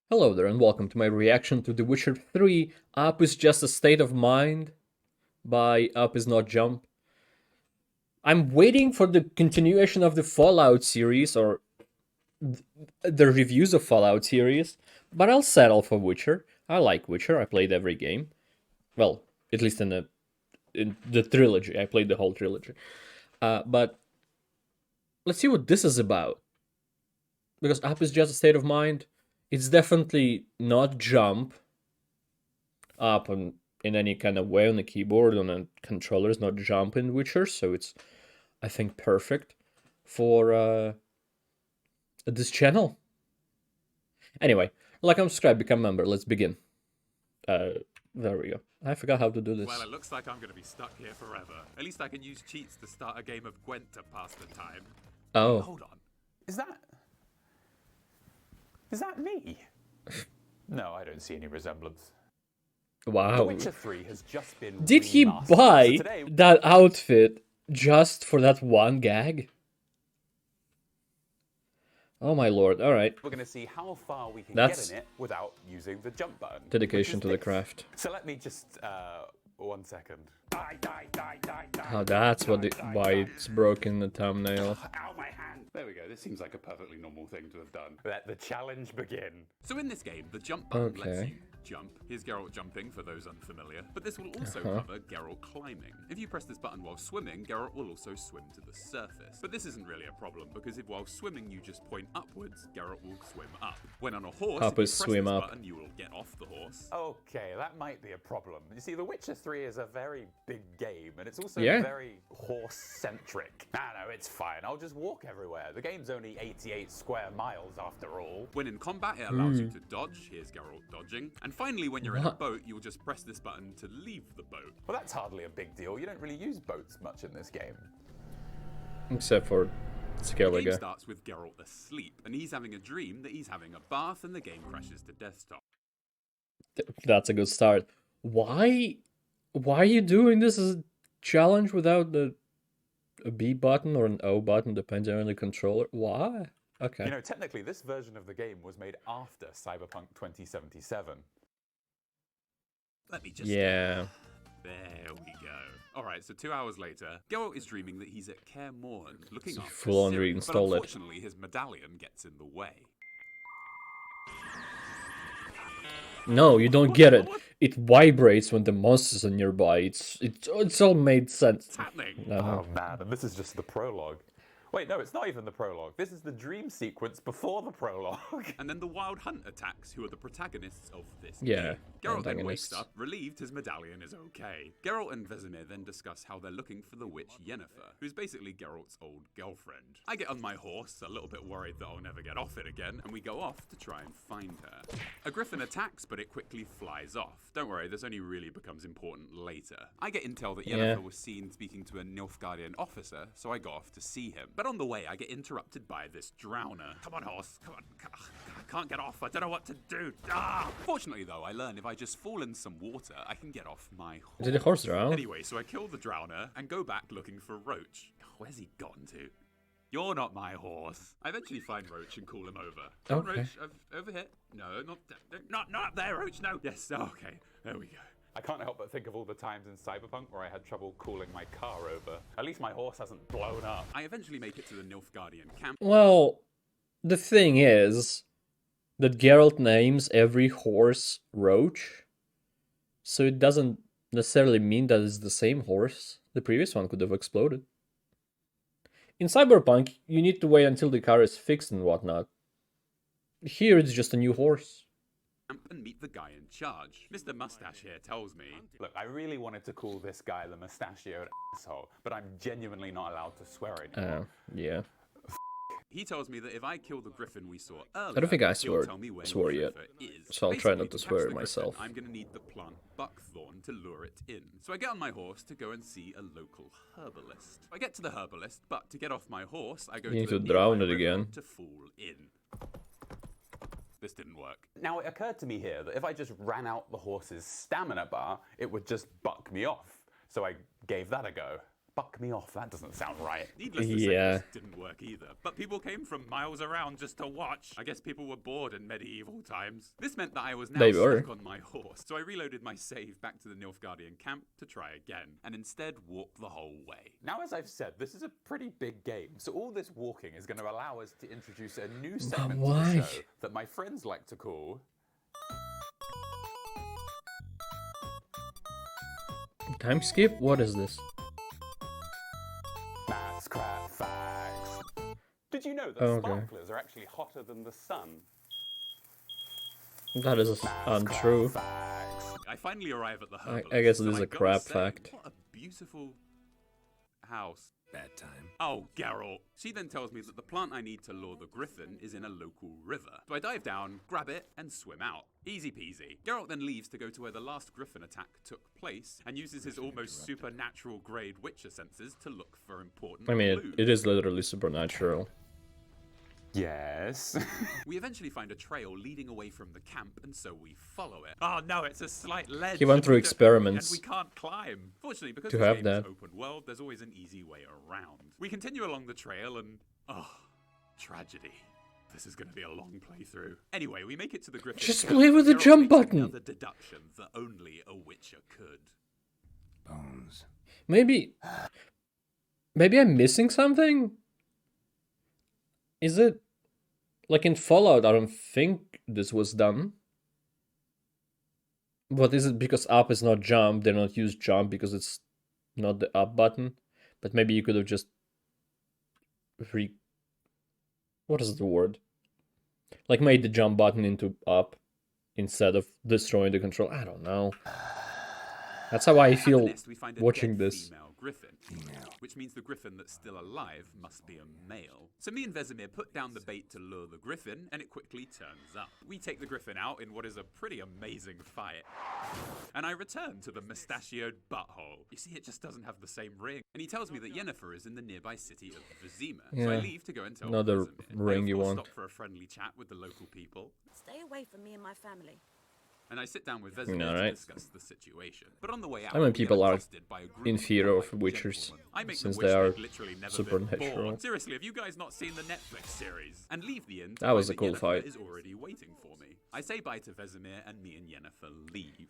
Hello there and welcome to my reaction to The Witcher 3 Up is Just a State of Mind by UpIsNotJump. I'm waiting for the continuation of the Fallout series or the reviews of Fallout series, but I'll settle for Witcher. I like Witcher, I played every game. Well, at least in the trilogy, I played the whole trilogy. But let's see what this is about. Because Up is Just a State of Mind. It's definitely not jump up in any kind of way on the keyboard, on a controller. It's not jump in Witcher, so it's, I think, perfect for this channel. Anyway, like and subscribe, become a member. Let's begin. There we go. I forgot how to do this. Well, it looks like I'm going to be stuck here forever. At least I can use cheats to start a game of Gwent to pass the time. Oh. Hold on. Is that me? No, I don't see any resemblance. The Wow. Witcher 3 has just been Did he remastered. buy So today, that outfit just for that one gag? Oh my lord, alright. we're going to see how far we can That's get in it without using the jump button. dedication which to is the this. craft. So let me just, 1 second. Die, die, die, die, die. Oh, that's what why it's broken in the thumbnail. Ow, my hand. There we go. This seems like a perfectly normal thing to have done. Let the challenge begin. So in this game, the jump button lets Okay. you jump. Here's Geralt jumping for those unfamiliar. But this will also cover Geralt climbing. If you press this button while swimming, Geralt will also swim to the surface. But this isn't really a problem because if while swimming you just point upwards, Geralt will swim up. When on a horse, Up if you is press swim this up. button, you will get off the horse. Okay, that might be a problem. You see, The Witcher 3 is a very big game, and it's also Yeah. very horse-centric. No, it's fine. I'll just walk everywhere. The game's only 88 square miles after all. When in combat, it allows you to dodge. Here's Geralt dodging. And finally, when you're in a What? boat, you'll just press this button to leave the boat. Well, that's hardly a big deal. You don't really use boats much in this game. Except for The game Skellige. starts with Geralt asleep, and he's having a dream that he's having a bath, and the game crashes to desktop. That's a good start. Why are you doing this as a challenge without a B button or an O button, depending on the controller? Why? Okay. You know, technically, this version of the game was made after Cyberpunk 2077. Let me just... Yeah. There we go. Alright, so 2 hours later, Geralt is dreaming that he's at Kaer Morhen, looking So after full on Ciri, reinstall but it. unfortunately his medallion gets in the way. No, you don't get it. It vibrates when the monsters are nearby. It's all made sense. What's happening? Uh-huh. Oh man, and this is just the prologue. Wait, no, it's not even the prologue. This is the dream sequence before the prologue. And then the Wild Hunt attacks, who are the protagonists of this Yeah, game. Geralt then antagonists. wakes up, relieved his medallion is okay. Geralt and Vizima then discuss how they're looking for the witch Yennefer, who's basically Geralt's old girlfriend. I get on my horse, a little bit worried that I'll never get off it again, and we go off to try and find her. A griffin attacks, but it quickly flies off. Don't worry, this only really becomes important later. I get intel that Yennefer was seen speaking to a Nilfgaardian officer, so I go off to see him. But on the way, I get interrupted by this drowner. Come on, horse, come on. I can't get off, I don't know what to do. Ah! Fortunately, though, I learn if I just fall in some water, I can get off my horse. Did the horse drown? Anyway, so I kill the drowner and go back looking for Roach. Where's he gone to? You're not my horse. I eventually find Roach and call him over. Come on, Okay. Roach, over here. No, not up there, Roach, no. Yes, okay, there we go. I can't help but think of all the times in Cyberpunk where I had trouble calling my car over. At least my horse hasn't blown up. I eventually make it to the Nilfgaardian camp. Well, the thing is that Geralt names every horse Roach, so it doesn't necessarily mean that it's the same horse. The previous one could have exploded. In Cyberpunk, you need to wait until the car is fixed and whatnot. Here, it's just a new horse. And meet the guy in charge. Mr. Mustache here tells me, Look, I really wanted to call this guy the mustachioed asshole, but I'm genuinely not allowed to swear anymore. Yeah. he tells me that if I kill the Griffin we saw earlier, I don't think I he'll tell me where swore yet, Yennefer is. so I'll try Basically, not to catch swear the myself. Griffin, I'm going to need the plant buckthorn to lure it in. So I get on my horse to go and see a local herbalist. I get to the herbalist, but to get off my horse, I go You need to to a drown nearby it river again. to fall in. This didn't work. Now, it occurred to me here that if I just ran out the horse's stamina bar, it would just buck me off. So I gave that a go. fuck me off. That doesn't sound right. Needless to say, this didn't work either. But people came from miles around just to watch. I guess people were bored in medieval times. This meant that I was now stuck on my horse. So I reloaded my save back to the Nilfgaardian camp to try again, and instead walked the whole way. Now, as I've said, this is a pretty big game. So all this walking is going to allow us to introduce a new segment to the show that my friends like to call... Time skip? What is this? Maths crap facts. Did you know that sparklers are actually hotter than the sun? That is untrue. I finally arrive at the herbalist. I guess this is a crap fact. What a beautiful house. Bad time. Oh, Geralt. She then tells me that the plant I need to lure the Griffin is in a local river. So I dive down, grab it, and swim out. Easy peasy. Geralt then leaves to go to where the last Griffin attack took place, and uses his almost supernatural grade Witcher senses to look for important clues. It is literally supernatural. Yes. We eventually find a trail leading away from the camp, and so we follow it. Oh no, it's a slight ledge. He went through experiments. And we can't climb. Fortunately, because to this have game that. is open world, there's always an easy way around. We continue along the trail and... oh, tragedy. This is going to be a long playthrough. Anyway, we make it to the Griffin. Just play with the jump button. Another deduction that only a Witcher could. Bones. Maybe I'm missing something? Is it... like in Fallout, I don't think this was done. But is it because up is not jump? They don't use jump because it's not the up button? But maybe you could have just... what is the word? Like made the jump button into up instead of destroying the control. I don't know. That's how I feel watching this. Griffin, which means the Griffin that's still alive must be a male. So me and Vizima put down the bait to lure the Griffin, and it quickly turns up. We take the Griffin out in what is a pretty amazing fight. And I return to the mustachioed butthole. You see, it just doesn't have the same ring. And he tells me that Yennefer is in the nearby city of Vizima. So I leave to go and tell another Vizima. ring you want. Stop for a friendly chat with the local people. Stay away from me and my family. And I sit down with Vizima to discuss the situation. But on the way out, I mean, people are in in fear of witchers since they are supernatural. Seriously, have you guys not seen the Netflix series? And leave the inn. That was a cool fight. Is already waiting for me. I say bye to Vesemir, and me and Yennefer leave.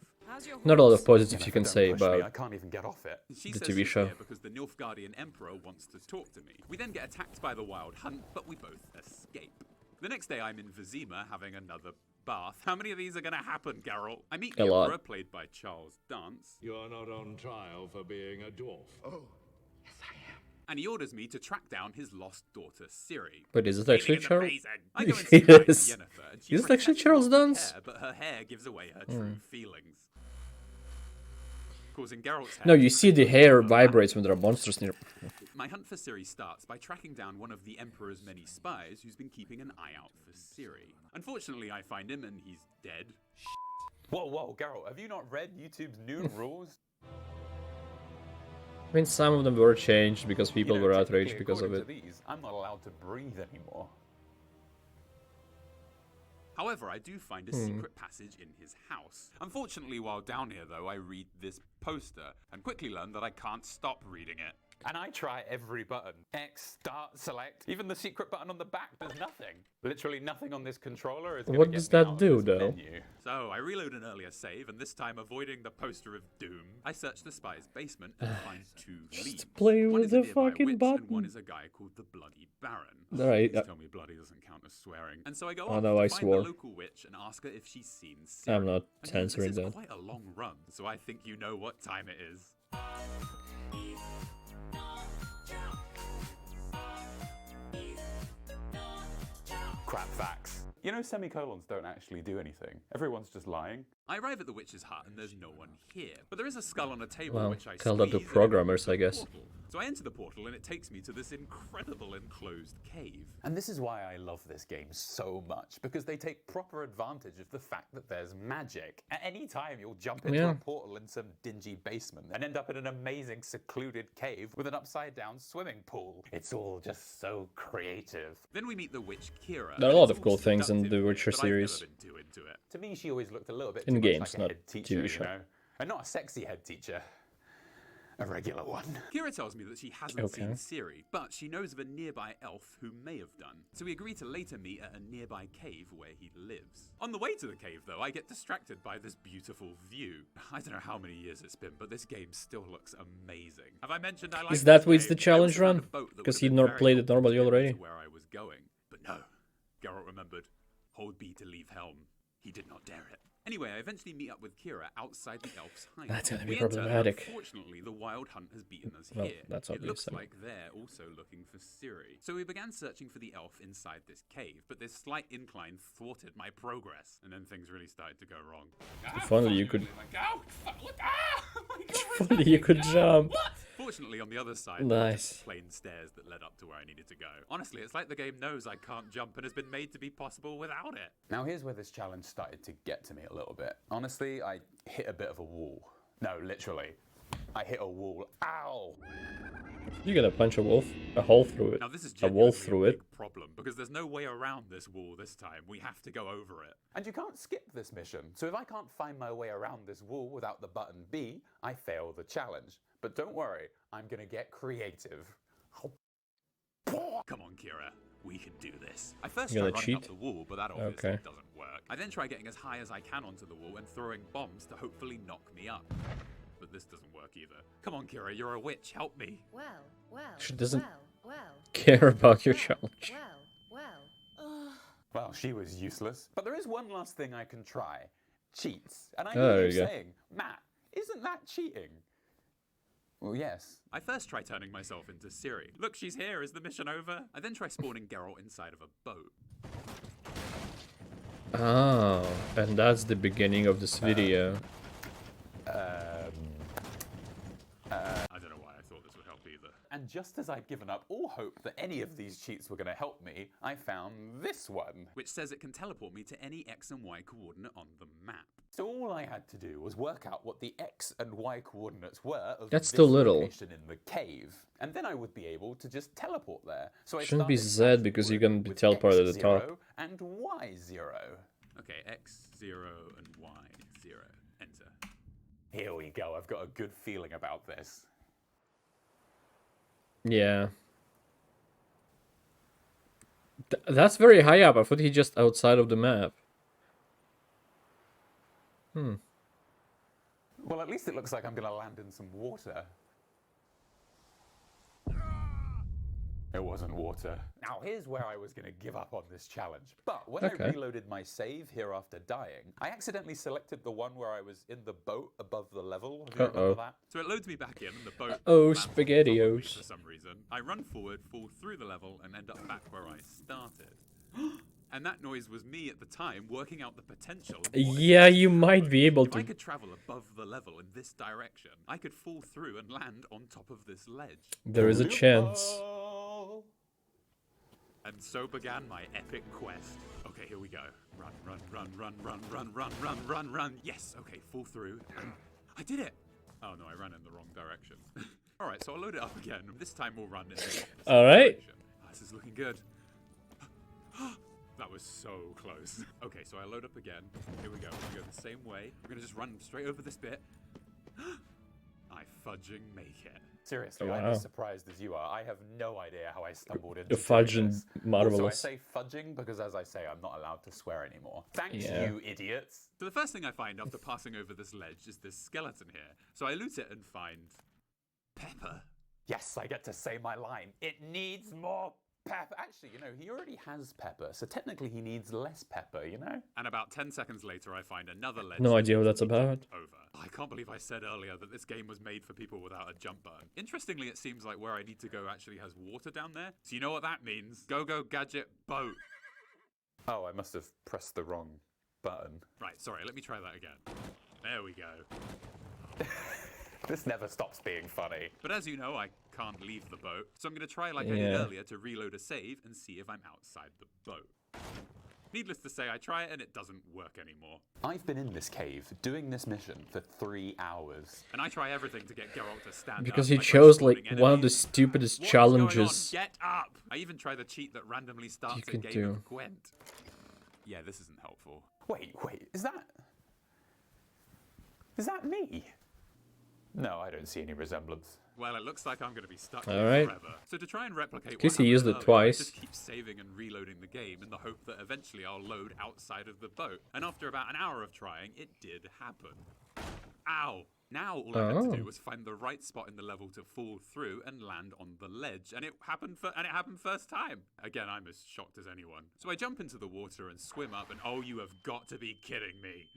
Not a lot of positives you can say I about can't even get off it. She the says TV she's show. here because the Nilfgaardian Emperor wants to talk to me. We then get attacked by the Wild Hunt, but we both escape. The next day, I'm in Vizima having another bath. How many of these are going to happen, Geralt? I meet the Emperor, played by Charles Dance. You're not on trial for being a dwarf. Oh, yes I am. And he orders me to track down his lost daughter, Ciri. But is it actually Charles? I go and see Yes. Yennefer, and she Is it actually Charles Dance? Hair, but her hair gives away her true feelings. Causing Geralt's hair. No, you see the hair vibrates when there are monsters near. My hunt for Ciri starts by tracking down one of the Emperor's many spies who's been keeping an eye out for Ciri. Unfortunately, I find him and he's dead. Whoa, Geralt, have you not read YouTube's new rules? I mean, some of them were changed because people were outraged because of it. These, I'm not allowed to breathe anymore. However, I do find a secret passage in his house. Unfortunately, while down here, though, I read this poster and quickly learn that I can't stop reading it. And I try every button. X, start, select. Even the secret button on the back does nothing. Literally nothing on this controller is What does that do, though? So I reload an earlier save, and this time avoiding the poster of doom, I search the spy's basement and find two leads. Play One with is a the nearby fucking witch, button. and one is a guy called the Bloody Baron. Alright. Please tell me bloody doesn't count as swearing. And so I go Oh, off no, to I find swore. the local witch and ask her if she's seen Ciri. I'm not Again, censoring this is that. quite a long run, so I think you know what time it is. Crap facts. You know, semicolons don't actually do anything. Everyone's just lying. I arrive at the witch's hut and there's no one here. But there is a skull on a table Well, which I tell that to squeeze and it programmers, opens I guess. a portal. So I enter the portal and it takes me to this incredible enclosed cave. And this is why I love this game so much, because they take proper advantage of the fact that there's magic. At any time, you'll jump into a portal in some dingy basement and end up in an amazing secluded cave with an upside-down swimming pool. It's all just so creative. Then we meet the witch Kira. There are a lot of cool things in the Witcher series. I've never been too into it. To me, she always looked a little bit In too games, much like not a head teacher, TV show. you know? And not a sexy head teacher. a regular one. Kira tells me that she hasn't seen Ciri, but she knows of a nearby elf who may have done. So we agree to later meet at a nearby cave where he lives. On the way to the cave, though, I get distracted by this beautiful view. I don't know how many years it's been, but this game still looks amazing. Have I mentioned I like Is that this what's the game? challenge I also found run? a boat that Because would he have been played very it normally helpful to get me already. to where I was going. But no, Geralt remembered. Hold B to leave helm. He did not dare it. Anyway, I eventually meet up with Kira outside the elf's hide. That's gonna be We enter, and problematic. unfortunately, the wild hunt has beaten us Well, here. that's It looks obvious, like they're also looking for Ciri. So we began searching for the elf inside this cave, but this slight incline thwarted my progress, and then things really started to go wrong. If only you could. Look, If only you could jump. Fortunately, on the other side, there were just Nice. plain stairs that led up to where I needed to go. Honestly, it's like the game knows I can't jump and has been made to be possible without it. Now here's where this challenge started to get to me a little bit. Honestly, I hit a bit of a wall. No, literally. I hit a wall. Ow! You gotta punch a wolf, a hole through it, Now this is a wolf genuinely through a it. big problem because there's no way around this wall this time. We have to go over it. And you can't skip this mission. So if I can't find my way around this wall without the button B, I fail the challenge. But don't worry, I'm gonna get creative. Come on, Kira. We can do this. I first You try gonna running up cheat? the wall, but that obviously Okay. doesn't work. I then try getting as high as I can onto the wall and throwing bombs to hopefully knock me up. But this doesn't work either. Come on, Kira, you're a witch. Help me. Well, She doesn't well, care about your challenge. Well, she was useless. But there is one last thing I can try. Cheats. And I Oh, hear there you you go. saying, Matt, isn't that cheating? Well, yes. I first try turning myself into Ciri. Look, she's here. Is the mission over? I then try spawning Geralt inside of a boat. Oh, and that's the beginning of this video. I don't know why I thought this would help either. And just as I'd given up all hope that any of these cheats were going to help me, I found this one. Which says it can teleport me to any X and Y coordinate on the map. So all I had to do was work out what the X and Y coordinates were of That's this still little. location in the cave, and then I would be able to just teleport there. So I Shouldn't be started Z because you're dashboard gonna be with teleported at the top. X0 and Y0. Okay, X0 and Y0. Enter. Here we go. I've got a good feeling about this. Yeah. That's very high up. I thought he just outside of the map. Well, at least it looks like I'm going to land in some water. It wasn't water. Now, here's where I was going to give up on this challenge. But when I Okay. reloaded my save here after dying, I accidentally selected the one where I was in the boat above the level. Do you remember that? So it loads me back in, and the boat Oh, lands on top of me SpaghettiOs. for some reason. I run forward, fall through the level, and end up back where I started. And that noise was me at the time working out the potential. Of what Yeah, you might be able If I to. could travel above the level in this direction, I could fall through and land on top of this ledge. There is a chance. Oh. And so began my epic quest. Okay, here we go. Run, run, run, run, run, run, run, run, run, run. Yes, okay, fall through. I did it! Oh no, I ran in the wrong direction. Alright, so I'll load it up again. This time we'll run in the opposite Alright. direction. This is looking good. That was so close. Okay, so I load up again. Here we go. We're gonna go the same way. We're gonna just run straight over this bit. I fudging make it. Seriously, Oh, I'm wow. as surprised as you are. I have no idea how I stumbled into The fudging doing this. marvelous. Also, I say fudging because, as I say, I'm not allowed to swear anymore. Thanks, Yeah. you idiots. So the first thing I find after passing over this ledge is this skeleton here. So I loot it and find pepper. Yes, I get to say my line. It needs more pepper. Actually, you know, he already has pepper, so technically he needs less pepper, you know? And about 10 seconds later, I find another ledge. No that idea what needs that's to be about. jumped Over. I can't believe I said earlier that this game was made for people without a jump button. Interestingly, it seems like where I need to go actually has water down there. So you know what that means? Go, go, gadget, boat. Oh, I must have pressed the wrong button. Right, sorry, let me try that again. There we go. This never stops being funny. But as you know, I can't leave the boat. So I'm going to try like I did Yeah. earlier to reload a save and see if I'm outside the boat. Needless to say, I try it and it doesn't work anymore. I've been in this cave doing this mission for 3 hours. And I try everything to get Geralt to stand Because up. he I try chose like spawning one of the enemies. stupidest What is going on? challenges. Get up! I even try the cheat that randomly starts a can game do. of Gwent. Yeah, this isn't helpful. Wait, is that me? No, I don't see any resemblance. Well, it looks like I'm going to be stuck All here right. forever. So to try and replicate Guess what he used happened it earlier, twice. I just keep saving and reloading the game in the hope that eventually I'll load outside of the boat. And after about an hour of trying, it did happen. Ow! Now all I had to do was find the right spot in the level to fall through and land on the ledge, and it happened first time. Again, I'm as shocked as anyone. So I jump into the water and swim up, and oh, you have got to be kidding me.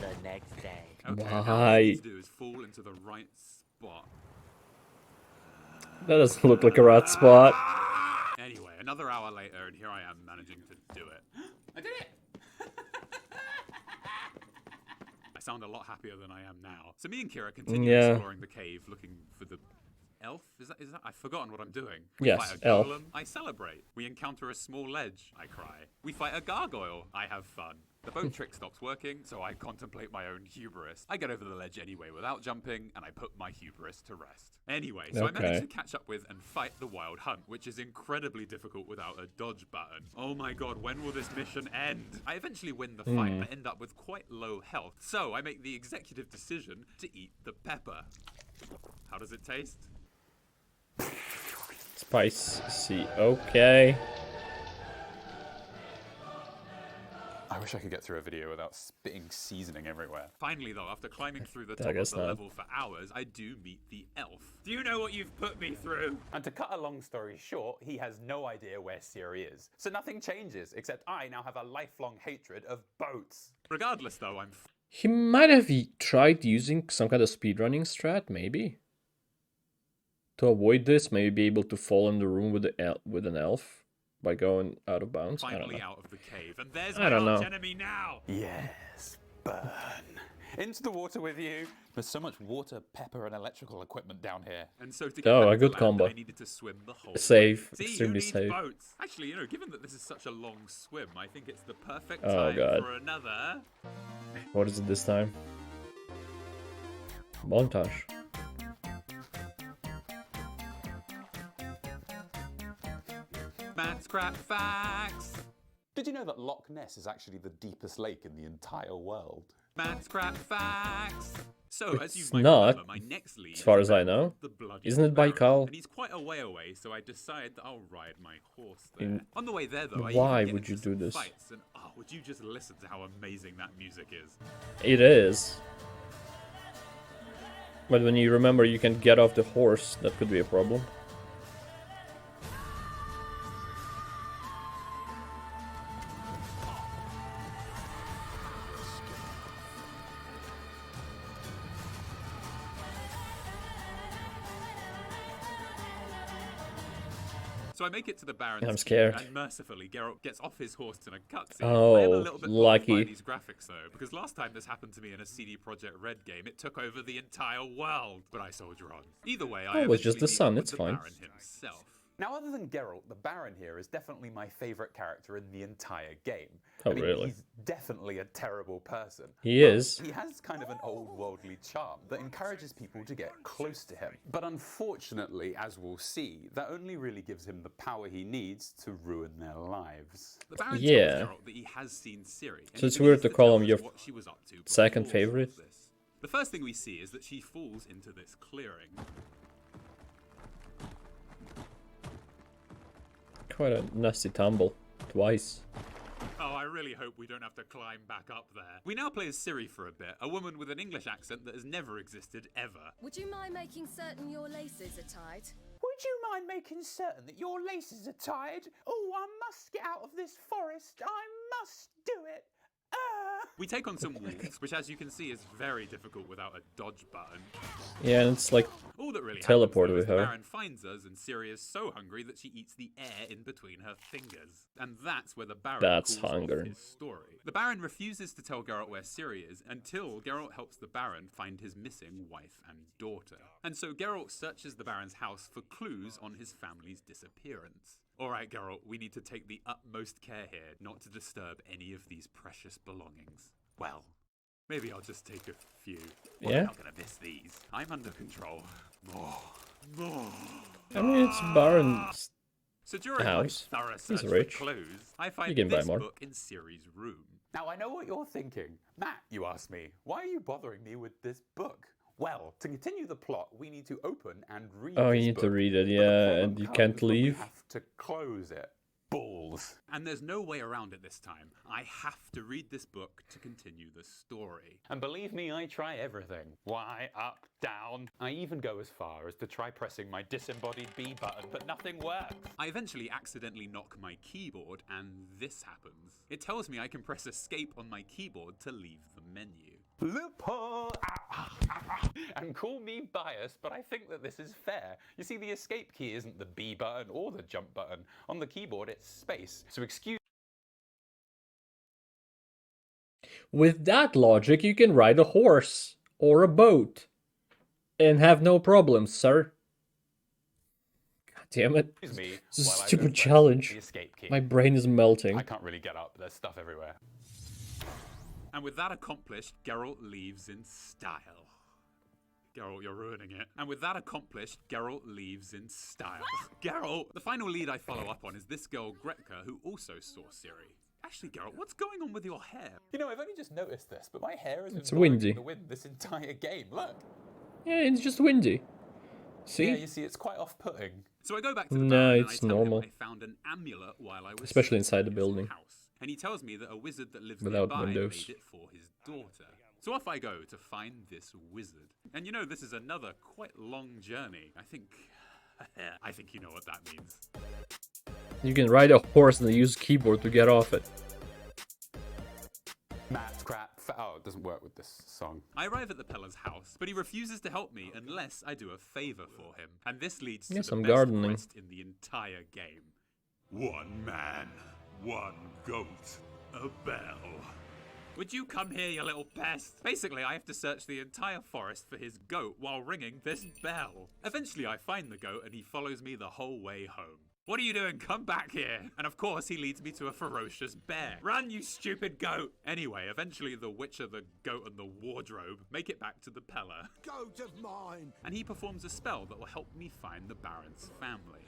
The next day. Okay, now all I Why? need to do is fall into the right spot. That doesn't look like a rat spot. Anyway, another hour later, and here I am managing to do it. I did it! I sound a lot happier than I am now. So me and Kira continue exploring the cave, looking for the elf. Is that? I've forgotten what I'm doing. We Yes, fight a elf. golem. I celebrate. We encounter a small ledge. I cry. We fight a gargoyle. I have fun. The boat trick stops working, so I contemplate my own hubris. I get over the ledge anyway without jumping, and I put my hubris to rest. Anyway, so I managed to catch up with and fight the wild hunt, which is incredibly difficult without a dodge button. Oh my god, when will this mission end? I eventually win the fight, but end up with quite low health, so I make the executive decision to eat the pepper. How does it taste? Spicy. Okay. I wish I could get through a video without spitting seasoning everywhere. Finally though, after climbing through the top I of guess the not. level for hours, I do meet the elf. Do you know what you've put me through? And to cut a long story short, he has no idea where Siri is. So nothing changes, except I now have a lifelong hatred of boats. Regardless though, I'm He might have tried using some kind of speedrunning strat, maybe. To avoid this, maybe be able to fall in the room with an elf by going out of bounds. I don't finally know. out of the cave, and there's I my don't know. arch enemy now! Yes, burn. Into the water with you. There's so much water, pepper, and electrical equipment down here. And so to get Oh, back a to good land, combo. I needed to swim the whole Safe, way. See, who extremely needs safe. boats? Actually, given that this is such a long swim, I think it's the perfect Oh, time God. for another... What is it this time? Montage. Matt's crap facts! Did you know that Loch Ness is actually the deepest lake in the entire world? Matt's crap facts! So, as you It's might not, remember, my next lead as far is as I a man know. called the Bloody Isn't it Baron, Baikal? And he's quite a way away, so I decide that I'll ride my horse there. In- On the way there, though, Why I even get would you into do some this? Fights, and would you just listen to how amazing that music is? It is. But when you remember you can get off the horse, that could be a problem. So I make it to the Baron's I'm keep, scared. and mercifully, Geralt gets off his horse in a cutscene. Oh, I am a little bit lucky. bothered by these graphics though, because last time this happened to me in a CD Projekt Red game, it took over the entire world. But I soldier on. Either way, I Oh, it's just eventually the meet sun, up with it's the fine. Baron himself. Now, other than Geralt, the Baron here is definitely my favourite character in the entire game. Oh, I mean, really? He's definitely a terrible person. He but is. He has kind of an old worldly charm that encourages people to get close to him. But unfortunately, as we'll see, that only really gives him the power he needs to ruin their lives. The Baron Yeah. tells Geralt that he has seen Ciri. and So he it's weird begins to to call tell him us your what she was up to second before all of favorite. this. The first thing we see is that she falls into this clearing. Quite a nasty tumble. Twice. Oh, I really hope we don't have to climb back up there. We now play as Ciri for a bit, a woman with an English accent that has never existed ever. Would you mind making certain your laces are tied? Would you mind making certain that your laces are tied? Oh, I must get out of this forest. I must do it. We take on some wolves, which as you can see is very difficult without a dodge button. Yeah, and it's like All that really Teleport happens, though, with is the her. Baron finds us and Ciri is so hungry that she eats the air in between her fingers. And that's where the Baron That's calls hunger. off his story. The Baron refuses to tell Geralt where Ciri is until Geralt helps the Baron find his missing wife and daughter. And so Geralt searches the Baron's house for clues on his family's disappearance. Alright, Geralt, we need to take the utmost care here not to disturb any of these precious belongings. Well, maybe I'll just take a few. Well, Yeah. I'm not gonna miss these. I'm under control. More. I mean, it's Baron's So during my house. thorough He's search for rich. clues, I You find can buy this more. book in Ciri's room. Now, I know what you're thinking. Matt, you ask me, why are you bothering me with this book? Well, to continue the plot, we need to open and read Oh, this you need book. to read it, But the yeah, problem and you comes can't when we leave. have to close it. Balls. And there's no way around it this time. I have to read this book to continue the story. And believe me, I try everything. Why, up, down. I even go as far as to try pressing my disembodied B button, but nothing works. I eventually accidentally knock my keyboard, and this happens. It tells me I can press escape on my keyboard to leave the menu. Loophole! And call me biased, but I think that this is fair. You see, the escape key isn't the B button or the jump button. On the keyboard, it's space. So excuse With that logic, you can ride a horse or a boat and have no problems, sir. God damn it. me. It's a while I go stupid press challenge. The escape key. My brain is melting. I can't really get up. There's stuff everywhere. And with that accomplished, Geralt leaves in style. Geralt, you're ruining it. And with that accomplished, Geralt leaves in style. Geralt! The final lead I follow up on is this girl, Gretka, who also saw Ciri. Actually, Geralt, what's going on with your hair? You know, I've only just noticed this, but my hair has been It's blowing windy. in the wind this entire game. Look. Yeah, it's just windy. See? Yeah, you see, it's quite off-putting. So I go back to the No, Baron it's and I tell normal. him I found an amulet while I was Especially searching inside the his building. house. And he tells me that a wizard that lives Without nearby windows. made it for his daughter. So off I go to find this wizard. And you know, this is another quite long journey. I think you know what that means. You can ride a horse and use keyboard to get off it. Matt, crap. Oh, it doesn't work with this song. I arrive at the Peller's house, but he refuses to help me unless I do a favor for him. And this leads to Yes, the I'm best gardening. quest in the entire game. One man, one goat, a bell. Would you come here, you little pest? Basically, I have to search the entire forest for his goat while ringing this bell. Eventually, I find the goat and he follows me the whole way home. What are you doing? Come back here. And of course, he leads me to a ferocious bear. Run, you stupid goat. Anyway, eventually the Witcher, the goat, and the wardrobe make it back to the Peller. Goat of mine! And he performs a spell that will help me find the Baron's family.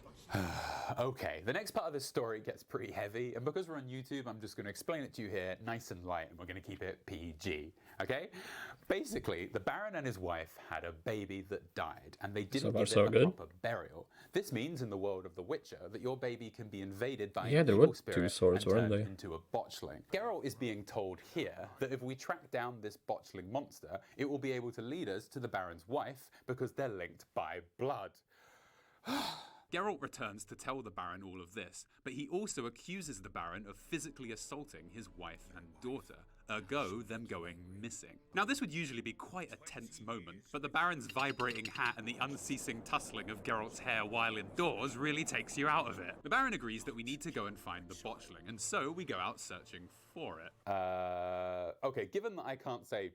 Okay, the next part of this story gets pretty heavy, and because we're on YouTube, I'm just going to explain it to you here nice and light, and we're going to keep it PG, okay? Basically, the Baron and his wife had a baby that died, and they didn't give so it a good. proper burial. This means, in the world of The Witcher, that your baby can be invaded by Yeah, an there evil were spirit two swords, and weren't turned they? into a botchling. Geralt is being told here that if we track down this botchling monster, it will be able to lead us to the Baron's wife, because they're linked by blood. Geralt returns to tell the Baron all of this, but he also accuses the Baron of physically assaulting his wife and daughter, ergo them going missing. Now this would usually be quite a tense moment, but the Baron's vibrating hat and the unceasing tussling of Geralt's hair while indoors really takes you out of it. The Baron agrees that we need to go and find the botchling, and so we go out searching for it. Okay, given that I can't say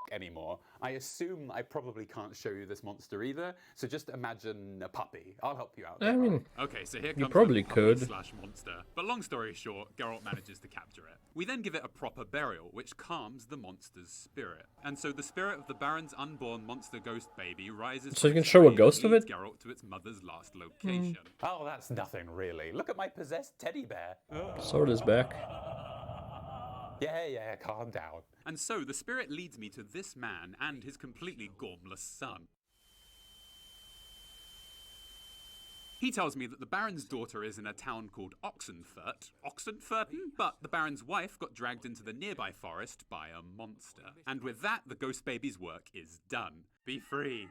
anymore, I assume I probably can't show you this monster either, so just imagine a puppy. I'll help you out. I mean, Okay, so here comes probably the puppy could. slash monster. But long story short, Geralt manages to capture it. We then give it a proper burial, which calms the monster's spirit. And so the spirit of the Baron's unborn monster ghost baby rises. So you from can its show a grave and ghost of leads it? Geralt to its mother's last location. Oh, that's nothing really. Look at my possessed teddy bear. sword is back. Yeah, calm down. And so the spirit leads me to this man and his completely gormless son. He tells me that the Baron's daughter is in a town called Oxenfurten, but the Baron's wife got dragged into the nearby forest by a monster. And with that, the ghost baby's work is done. Be free.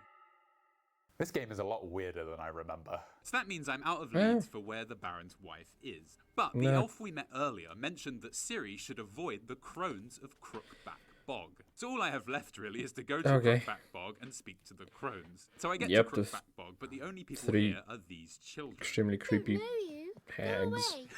This game is a lot weirder than I remember. So that means I'm out of leads for where the Baron's wife is. But the elf we met earlier mentioned that Ciri should avoid the crones of Crookback Bog. So all I have left really is to go to Crookback Bog and speak to the crones. So I get to Crookback Bog, but the only people here are these children. Extremely creepy Know you? Go hags. away.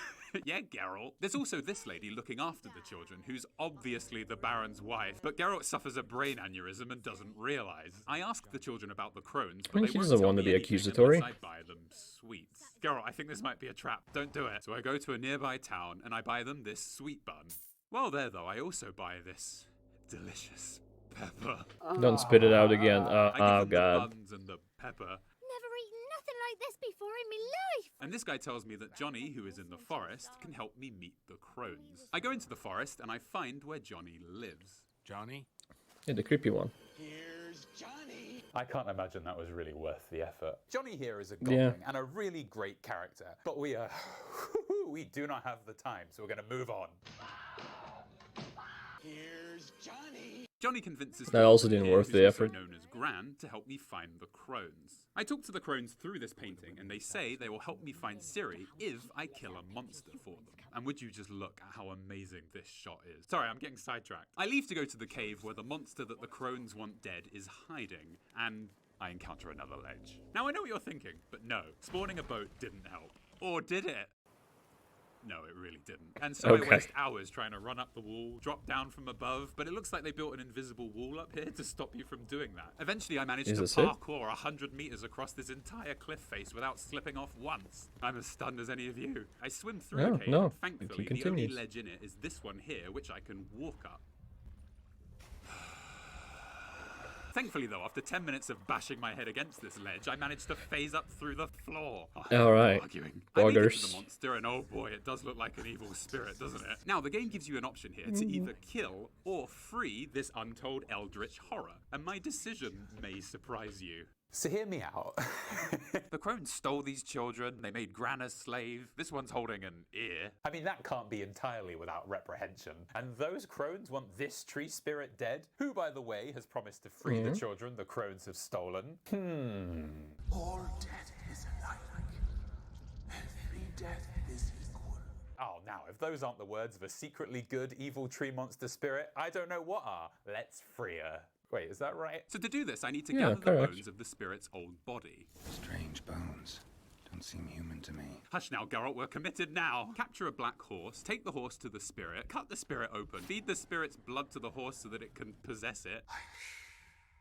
Yeah, Geralt. There's also this lady looking after the children, who's obviously the Baron's wife, but Geralt suffers a brain aneurysm and doesn't realise. I ask the children about the crones, but I mean, they he won't doesn't tell want to me be anything accusatory. unless I buy them sweets. Geralt, I think this might be a trap. Don't do it. So I go to a nearby town and I buy them this sweet bun. While there, though, I also buy this delicious pepper. Don't spit it out again. I give Oh them god. the buns and the pepper. Never eaten nothing like this before in my life. And this guy tells me that Johnny, who is in the forest, can help me meet the crones. I go into the forest and I find where Johnny lives. Johnny? Yeah, the creepy one. Here's Johnny! I can't imagine that was really worth the effort. Johnny here is a goblin and a really great character, but we do not have the time, so we're going to move on. Here's Johnny! Johnny convinces That also didn't here, worth who's the also effort. known as Gran, to help me find the crones. I talk to the crones through this painting, and they say they will help me find Ciri if I kill a monster for them. And would you just look at how amazing this shot is? Sorry, I'm getting sidetracked. I leave to go to the cave where the monster that the crones want dead is hiding, and I encounter another ledge. Now I know what you're thinking, but no, spawning a boat didn't help. Or did it? No, it really didn't. And so I waste hours trying to run up the wall, drop down from above, but it looks like they built an invisible wall up here to stop you from doing that. Eventually I managed to parkour 100 meters across this entire cliff face without slipping off once. I'm as stunned as any of you. I swim through a cave, and thankfully the only ledge in it is this one here, which I can walk up. Thankfully, though, after 10 minutes of bashing my head against this ledge, I managed to phase up through the floor. All right. Arguing. I leap into the monster, and oh boy, it does look like an evil spirit, doesn't it? Now, the game gives you an option here to either kill or free this untold eldritch horror, and my decision may surprise you. So hear me out. The crones stole these children, they made Gran a slave, this one's holding an ear. I mean, that can't be entirely without reprehension. And those crones want this tree spirit dead, who, by the way, has promised to free the children the crones have stolen. All death is alike. Every death is equal. Oh, now, if those aren't the words of a secretly good evil tree monster spirit, I don't know what are. Let's free her. Wait, is that right? So to do this, I need to gather the bones of the spirit's old body. Strange bones. Don't seem human to me. Hush now, Geralt, we're committed now. Capture a black horse, take the horse to the spirit, cut the spirit open, feed the spirit's blood to the horse so that it can possess it.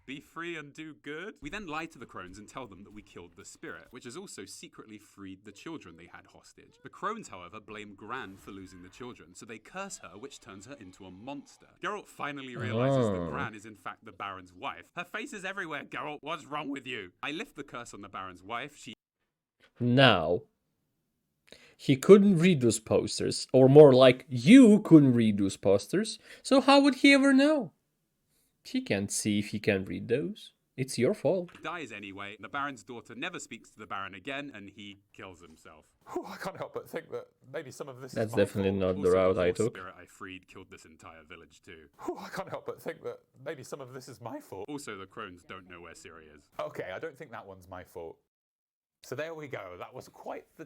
Be free and do good. We then lie to the crones and tell them that we killed the spirit, which has also secretly freed the children they had hostage. The crones, however, blame Gran for losing the children, so they curse her, which turns her into a monster. Geralt finally realizes that Gran is in fact the Baron's wife. Her face is everywhere, Geralt. What's wrong with you? I lift the curse on the Baron's wife. Now, he couldn't read those posters, or more like, you couldn't read those posters, so how would he ever know? He can't see if he can read those. It's your fault. Dies anyway. The Baron's daughter never speaks to the Baron again, and he kills himself. I can't help but think that maybe some of this That's is my definitely fault. not the route I The took. spirit I freed killed this entire village too. I can't help but think that maybe some of this is my fault. Also, the crones don't know where Ciri is. Okay, I don't think that one's my fault. So there we go. That was quite the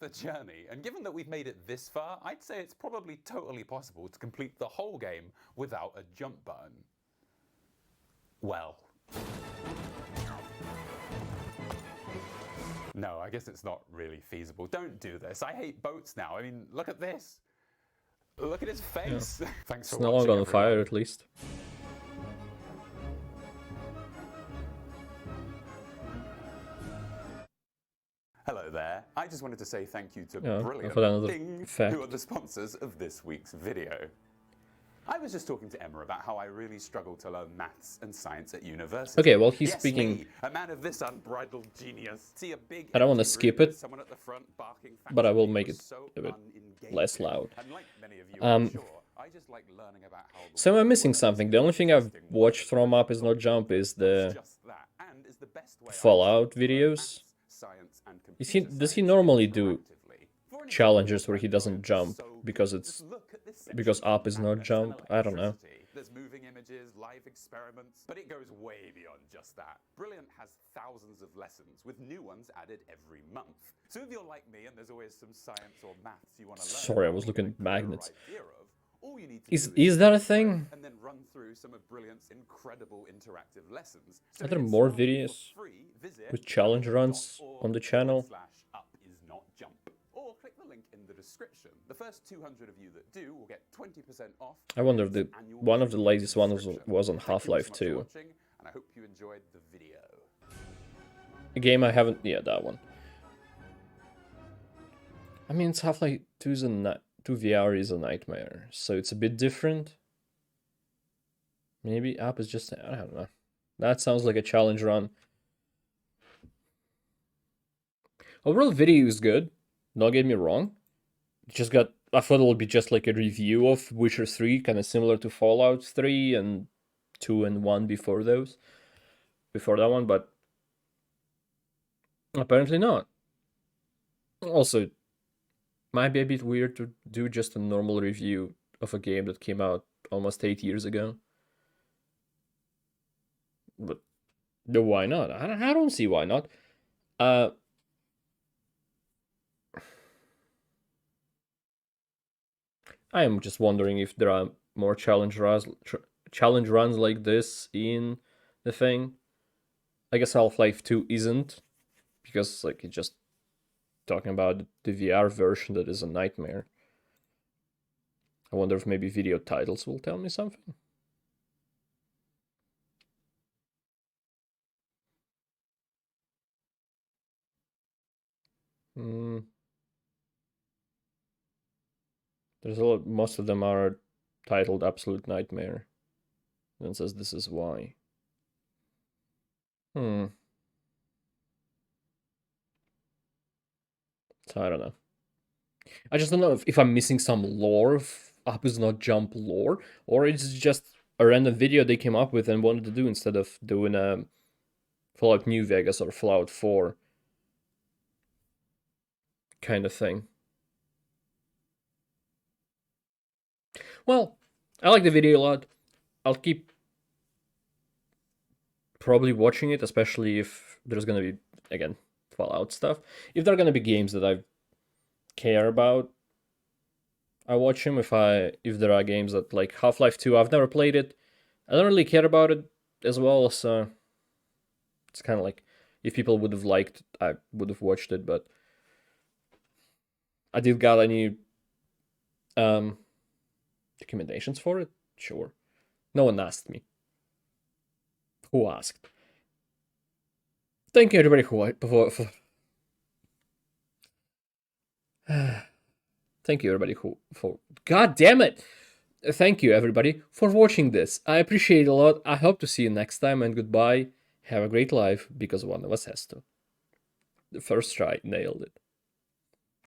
journey. And given that we've made it this far, I'd say it's probably totally possible to complete the whole game without a jump button. Well. No, I guess it's not really feasible. Don't do this. I hate boats now. I mean, look at this. Look at his face. Yeah. Thanks for watching. It's not on fire, at least. Hello there. I just wanted to say thank you to Brilliant who are the sponsors of this week's video. I was just talking to Emma about how I really struggle to learn maths and science at university. Okay, well, he's speaking. Me, a man of this unbridled genius. See a big I don't want to skip it, someone at the front barking but I will make it a bit less loud. And like many of you, I'm sure, I just like learning about how so I'm missing something. The only thing I've watched from UpIsNotJump is the Fallout videos. Does he normally do challenges where he doesn't jump because UpIsNotJump? I don't know. There's moving images, live experiments, but it goes way beyond just that. Brilliant has thousands of lessons with new ones added every month. So if you're like me and there's always some science or maths you want to learn, sorry, I was looking at magnets. All you need to is that a thing? And then run through some of Brilliant's incredible interactive lessons. Are there more videos with challenge runs on the channel? /UpIsNotJump. Or click the link in the description. The first 200 of you that do will get 20% off. I wonder if one of the latest ones was on Half-Life 2. And I hope you enjoyed the video. A game I haven't... Yeah, that one. I mean, it's Half-Life 2 VR is a nightmare, so it's a bit different. Maybe Up is just... I don't know. That sounds like a challenge run. Overall video is good, don't get me wrong. I thought it would be just like a review of Witcher 3, kind of similar to Fallout 3 and 2 and 1 before that one, but apparently not. Also, it might be a bit weird to do just a normal review of a game that came out almost 8 years ago. But why not? I don't see why not. I am just wondering if there are more challenge runs like this in the thing. I guess Half-Life 2 isn't, because like it's just talking about the VR version that is a nightmare. I wonder if maybe video titles will tell me something. There's a lot. Most of them are titled "Absolute Nightmare," and it says this is why. So I don't know. I just don't know if I'm missing some lore of UpIsNotJump lore, or it's just a random video they came up with and wanted to do instead of doing a Fallout New Vegas or Fallout 4 kind of thing. Well, I like the video a lot. I'll keep probably watching it, especially if there's gonna be, again, Fallout stuff. If there are gonna be games that I care about, I watch them. If there are games that, like Half-Life 2, I've never played it, I don't really care about it as well, so it's kind of like, if people would have liked it, I would have watched it, but I did got any recommendations for it? Sure. No one asked me. Who asked? Thank you everybody Thank you everybody for God damn it! Thank you everybody for watching this. I appreciate it a lot. I hope to see you next time, and goodbye. Have a great life, because one of us has to. The first try, nailed it.